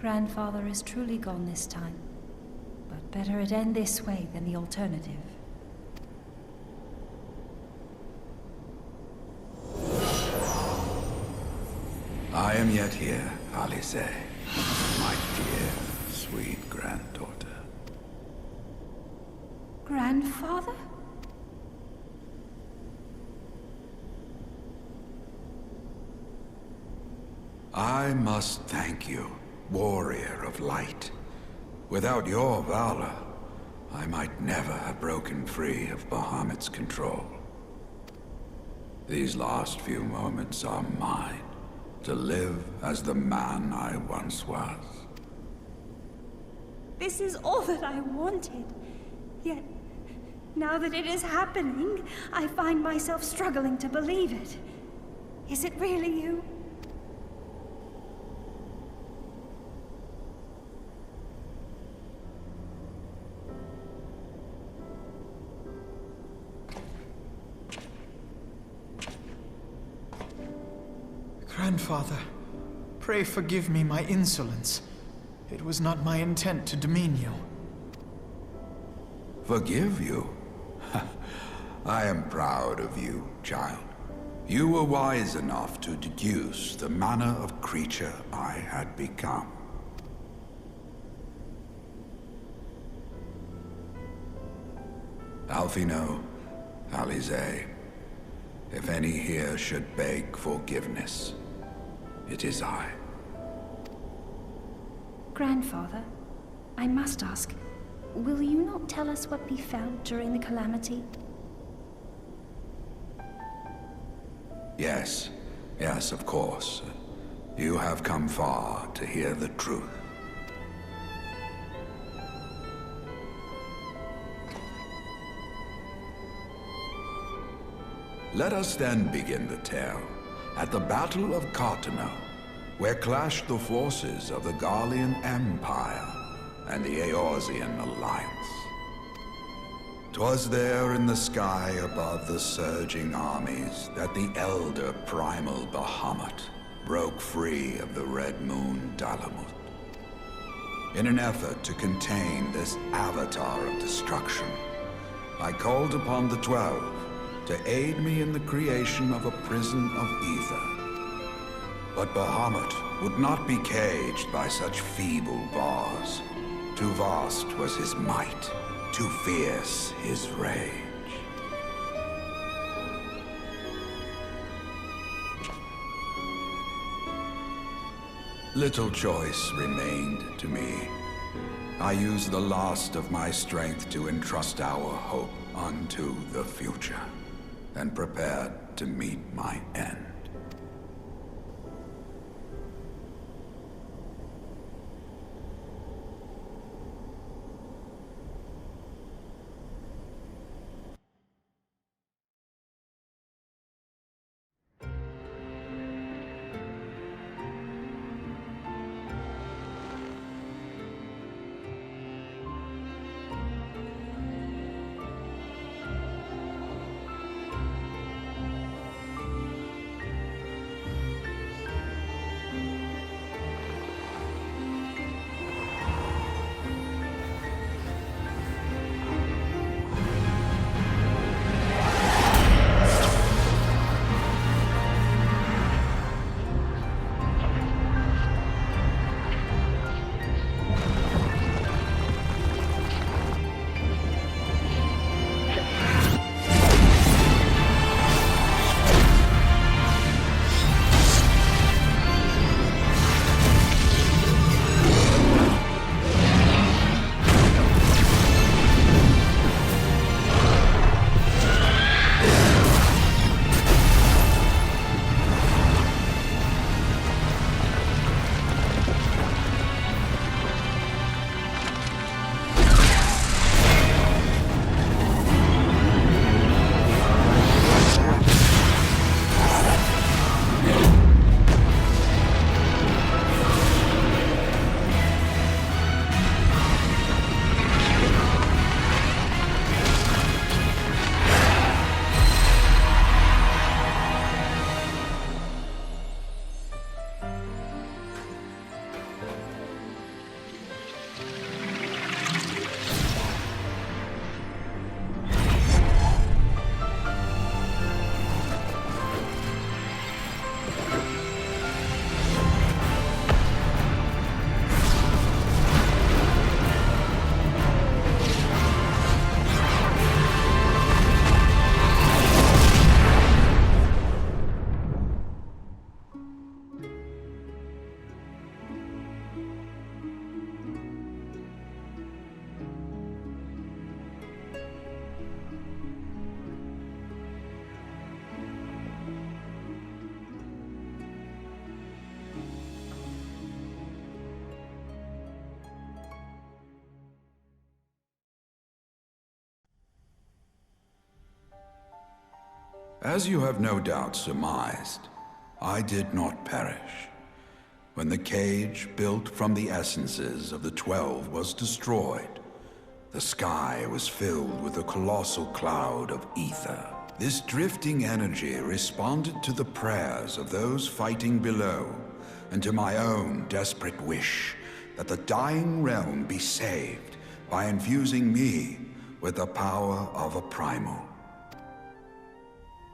Grandfather is truly gone this time. But better it end this way than the alternative. I am yet here, Alice, my dear, sweet granddaughter. Grandfather? I must thank you, warrior of light. Without your valor, I might never have broken free of Bahamut's control. These last few moments are mine, to live as the man I once was. This is all that I wanted. Yet, now that it is happening, I find myself struggling to believe it. Is it really you? Grandfather, pray forgive me my insolence. It was not my intent to demean you. Forgive you? I am proud of you, child. You were wise enough to deduce the manner of creature I had become. Alphino, Alize, if any here should beg forgiveness, it is I. Grandfather, I must ask, will you not tell us what befell during the calamity? Yes, yes, of course. You have come far to hear the truth. Let us then begin the tale at the Battle of Cartano, where clashed the forces of the Garlean Empire and the Eorzean Alliance. 'Twas there in the sky above the surging armies that the elder primal Bahamut broke free of the Red Moon Bahamut. In an effort to contain this avatar of destruction, I called upon the 12 to aid me in the creation of a prison of ether. But Bahamut would not be caged by such feeble bars. Too vast was his might, too fierce his rage. Little choice remained to me. I used the last of my strength to entrust our hope unto the future, and prepared to meet my end. As you have no doubt surmised, I did not perish. When the cage built from the essences of the 12 was destroyed, the sky was filled with a colossal cloud of ether. This drifting energy responded to the prayers of those fighting below, and to my own desperate wish that the dying realm be saved by infusing me with the power of a primal.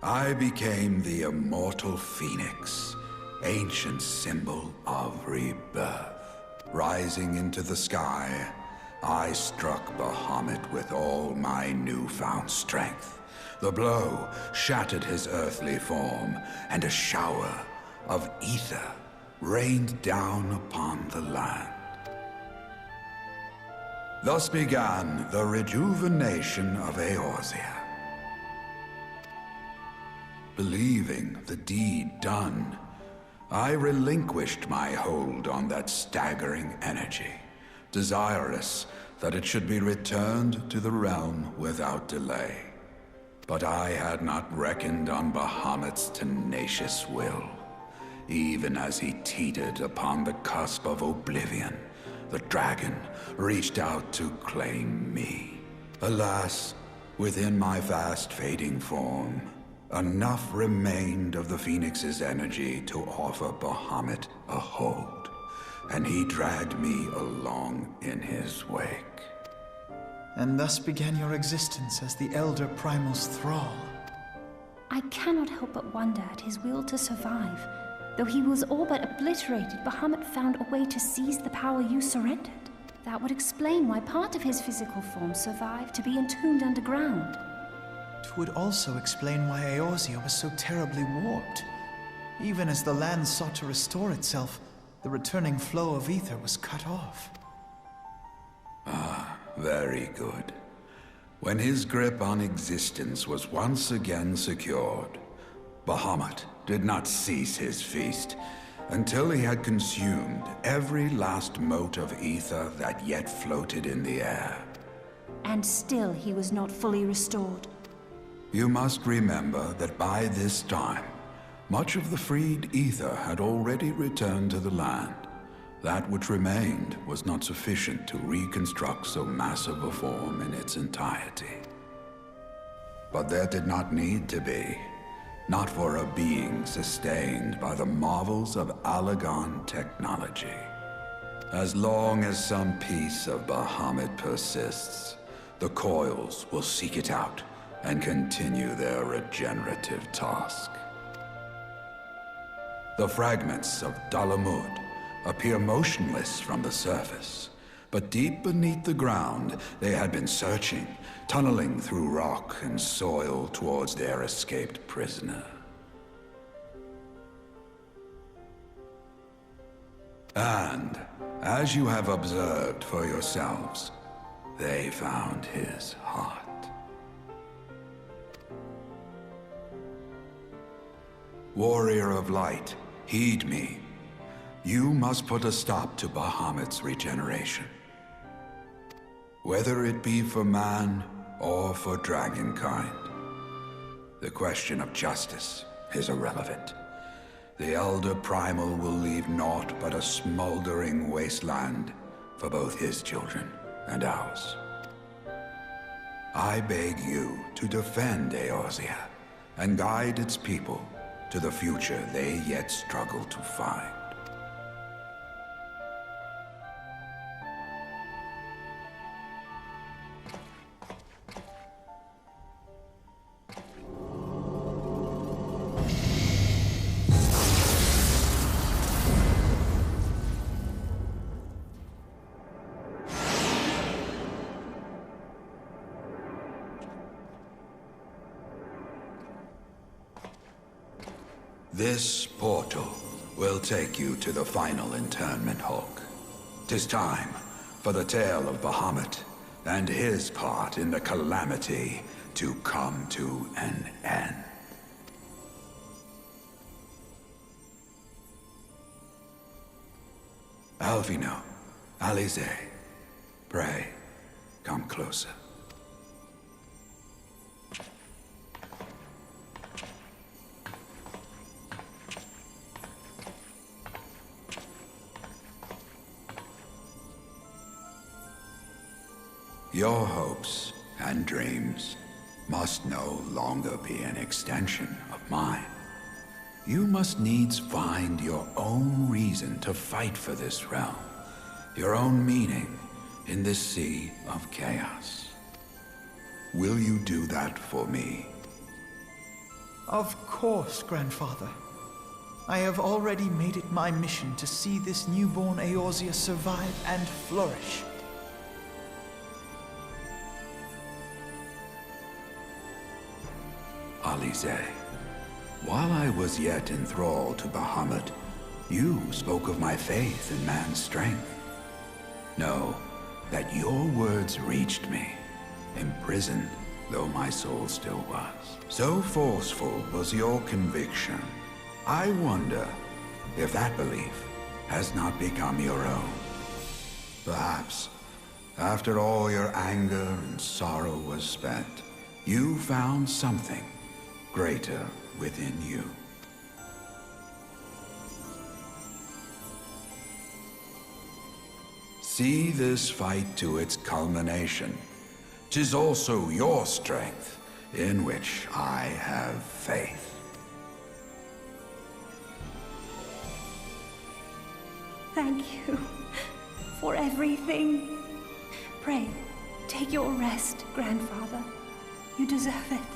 I became the immortal phoenix, ancient symbol of rebirth. Rising into the sky, I struck Bahamut with all my newfound strength. The blow shattered his earthly form, and a shower of ether rained down upon the land. Thus began the rejuvenation of Eorzea. Believing the deed done, I relinquished my hold on that staggering energy, desirous that it should be returned to the realm without delay. But I had not reckoned on Bahamut's tenacious will. Even as he teetered upon the cusp of oblivion, the dragon reached out to claim me. Alas, within my fast fading form, enough remained of the Phoenix's energy to offer Bahamut a hold, and he dragged me along in his wake. And thus began your existence as the Elder Primal's thrall. I cannot help but wonder at his will to survive. Though he was all but obliterated, Bahamut found a way to seize the power you surrendered. That would explain why part of his physical form survived to be entombed underground. It would also explain why Eorzea was so terribly warped. Even as the land sought to restore itself, the returning flow of ether was cut off. Very good. When his grip on existence was once again secured, Bahamut did not cease his feast until he had consumed every last mote of ether that yet floated in the air. And still he was not fully restored. You must remember that by this time, much of the freed ether had already returned to the land. That which remained was not sufficient to reconstruct so massive a form in its entirety. But there did not need to be, not for a being sustained by the marvels of Allagan technology. As long as some piece of Bahamut persists, the Coils will seek it out and continue their regenerative task. The fragments of Bahamut appear motionless from the surface, but deep beneath the ground they had been searching, tunneling through rock and soil towards their escaped prisoner. And, as you have observed for yourselves, they found his heart. Warrior of Light, heed me. You must put a stop to Bahamut's regeneration. Whether it be for man or for dragonkind, the question of justice is irrelevant. The Elder Primal will leave naught but a smoldering wasteland for both his children and ours. I beg you to defend Eorzea and guide its people to the future they yet struggle to find. This portal will take you to the final internment hulk. 'Tis time for the tale of Bahamut and his part in the calamity to come to an end. Alvino, Alize, pray, come closer. Your hopes and dreams must no longer be an extension of mine. You must needs find your own reason to fight for this realm, your own meaning in this sea of chaos. Will you do that for me? Of course, Grandfather. I have already made it my mission to see this newborn Eorzea survive and flourish. Alize, while I was yet enthralled to Bahamut, you spoke of my faith in man's strength. Know that your words reached me, imprisoned though my soul still was. So forceful was your conviction. I wonder if that belief has not become your own. Perhaps, after all your anger and sorrow was spent, you found something greater within you. See this fight to its culmination. 'Tis also your strength in which I have faith. Thank you for everything. Pray, take your rest, Grandfather. You deserve it.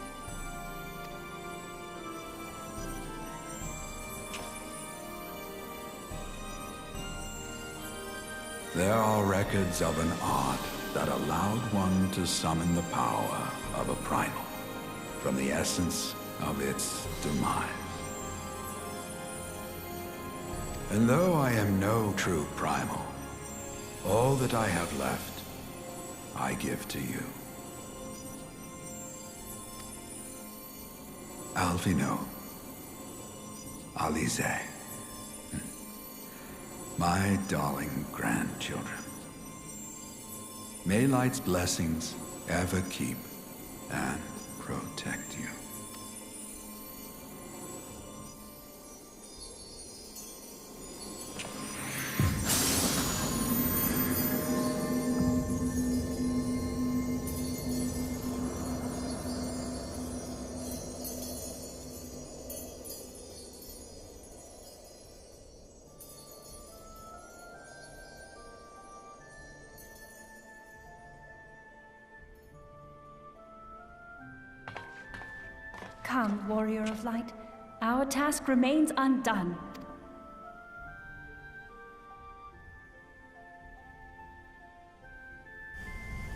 There are records of an art that allowed one to summon the power of a primal from the essence of its demise. And though I am no true primal, all that I have left, I give to you. Alphino, Alize, my darling grandchildren. May Light's blessings ever keep and protect you. Come, Warrior of Light. Our task remains undone.